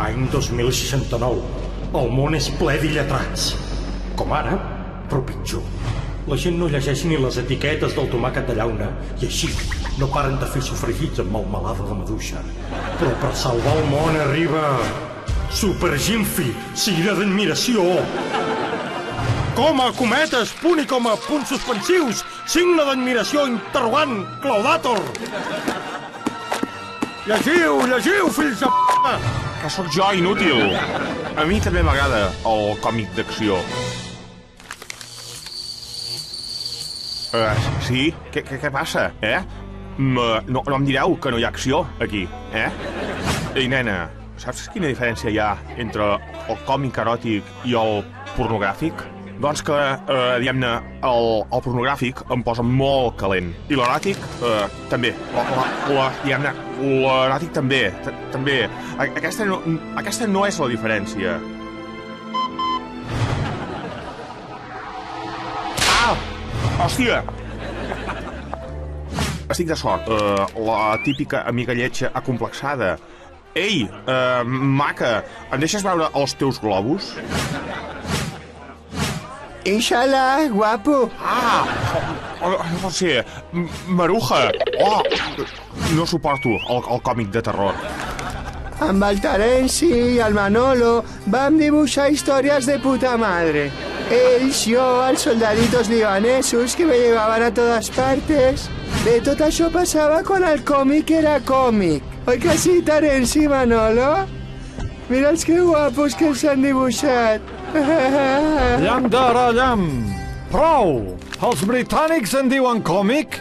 Any 2069. El món és ple d'illetrats. Com ara, però pitjor. La gent no llegeix ni les etiquetes del tomàquet de llauna i així no paren de fer sofregits amb melmelada de maduixa. Però per salvar el món arriba... Super Gimfi, signe d'admiració. Coma, cometes, punt i coma, punts suspensius, signe d'admiració, interrogant, claudator. Llegiu, llegiu, fills de p***! Que sóc jo, inútil. A mi també m'agrada el còmic d'acció. Sí? Què passa, No em direu que no hi ha acció, aquí, Ei, nena, saps quina diferència hi ha entre el còmic eròtic i el pornogràfic? Doncs que, diguem-ne, el pornogràfic em posa molt calent. I l'eròtic, també. Diguem-ne, l'eròtic també. Aquesta no és la diferència. Ah! Hòstia! Estic de sort. La típica amiga lletja acomplexada. Ei, maca, em deixes veure els teus globus? Inshallah, guapo. Ah! No sé, Maruja. Oh! No suporto el còmic de terror. Amb el Terenci i el Manolo vam dibuixar històries de puta madre. Ells, jo, els soldaditos libanesos que me llevaven a totes partes. De tot això passava quan el còmic era còmic. Oi que sí, Terenci i Manolo? Mira els que guapos que s'han dibuixat. Llamp d'ara, llamp! Prou! Els britànics en diuen còmic?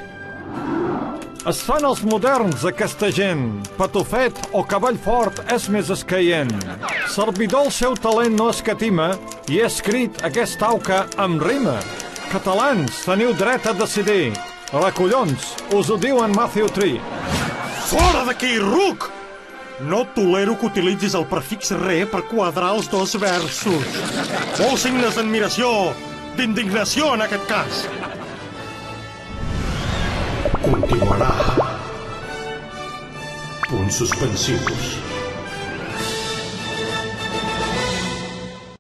Es fan els moderns, aquesta gent. Patufet o cavall fort és més escaient. Servidor el seu talent no escatima i ha escrit aquesta auca amb rima. Catalans, teniu dret a decidir. Recollons, us ho diu en Matthew Tree. Fora d'aquí, ruc! No tolero que utilitzis el prefix re per quadrar els dos versos. Molts signes d'admiració, d'indignació en aquest cas. Continuarà. Punts suspensius.